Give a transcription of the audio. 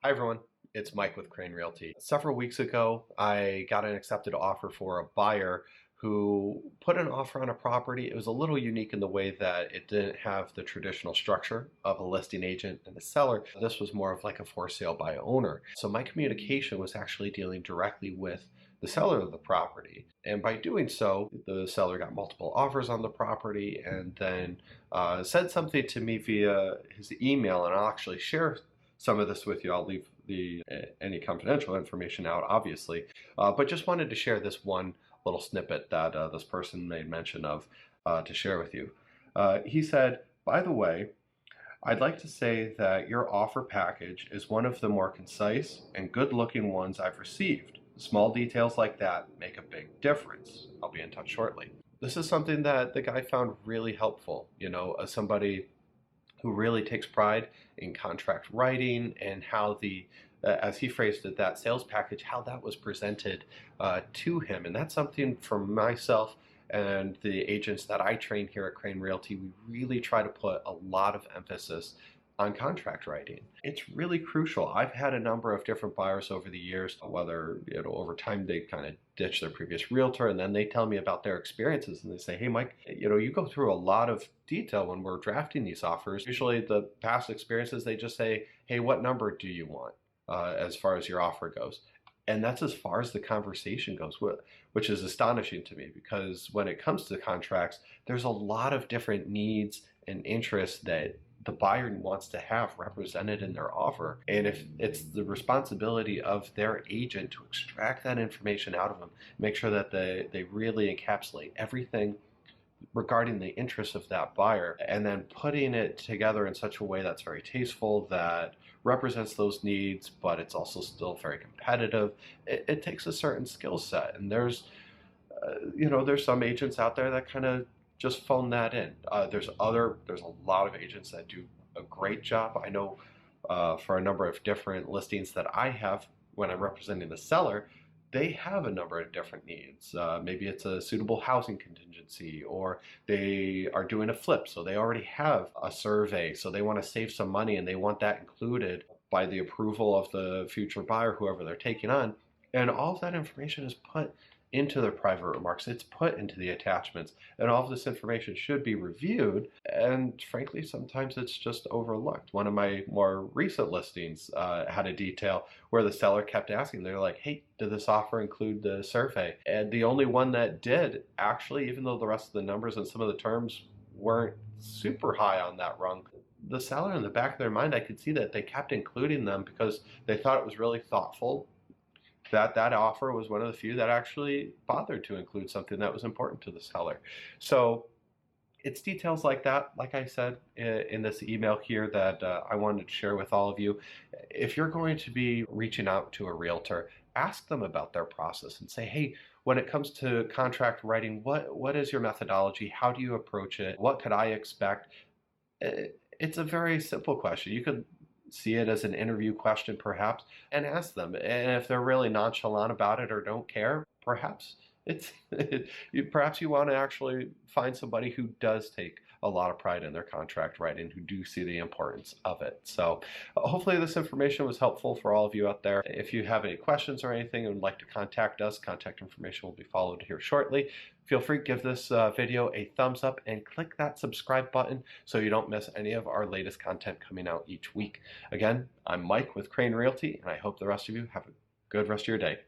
Hi everyone, it's Mike with Crane Realty. Several weeks ago, I got an accepted offer for a buyer who put an offer on a property. It was a little unique in the way that it didn't have the traditional structure of a listing agent and a seller. This was more of like a for sale by owner. So my communication was actually dealing directly with the seller of the property. And by doing so, the seller got multiple offers on the property and then said something to me via his email, and I'll actually share some of this with you. I'll leave the any confidential information out, obviously, but just wanted to share this one little snippet that this person made mention of to share with you. He said, "By the way, I'd like to say that your offer package is one of the more concise and good-looking ones I've received. Small details like that make a big difference. I'll be in touch shortly." This is something that the guy found really helpful. As somebody who really takes pride in contract writing and how as he phrased it, that sales package, how that was presented to him. And that's something for myself and the agents that I train here at Crane Realty. We really try to put a lot of emphasis on contract writing. It's really crucial. I've had a number of different buyers over the years, whether over time they kind of ditch their previous realtor and then they tell me about their experiences and they say, "Hey Mike, you go through a lot of detail when we're drafting these offers." Usually the past experiences, they just say, "Hey, what number do you want as far as your offer goes?" And that's as far as the conversation goes, which is astonishing to me, because when it comes to contracts, there's a lot of different needs and interests that the buyer wants to have represented in their offer. And if it's the responsibility of their agent to extract that information out of them, make sure that they really encapsulate everything regarding the interests of that buyer, and then putting it together in such a way that's very tasteful, that represents those needs, but it's also still very competitive. It takes a certain skill set, and there's some agents out there that kind of just phone that in. There's a lot of agents that do a great job. I know for a number of different listings that I have, when I'm representing the seller, they have a number of different needs. Maybe it's a suitable housing contingency, or they are doing a flip, so they already have a survey, so they want to save some money and they want that included by the approval of the future buyer, whoever they're taking on. And all of that information is put into their private remarks. It's put into the attachments, and all of this information should be reviewed. And frankly, sometimes it's just overlooked. One of my more recent listings had a detail where the seller kept asking. They're like, "Hey, did this offer include the survey?" And the only one that did, actually, even though the rest of the numbers and some of the terms weren't super high on that rung, the seller, in the back of their mind, I could see that they kept including them because they thought it was really thoughtful, that offer was one of the few that actually bothered to include something that was important to the seller. So it's details like that, like I said in this email here, that I wanted to share with all of you. If you're going to be reaching out to a realtor, ask them about their process and say, "Hey, when it comes to contract writing, what is your methodology? How do you approach it? What could I expect?" It's a very simple question. You could see it as an interview question, perhaps, and ask them. And if they're really nonchalant about it or don't care, perhaps perhaps you want to actually find somebody who does take a lot of pride in their contract writing, who do see the importance of it. So hopefully this information was helpful for all of you out there. If you have any questions or anything and would like to contact us, contact information will be followed here shortly. Feel free to give this video a thumbs up and click that subscribe button so you don't miss any of our latest content coming out each week. Again, I'm Mike with Crane Realty, and I hope the rest of you have a good rest of your day.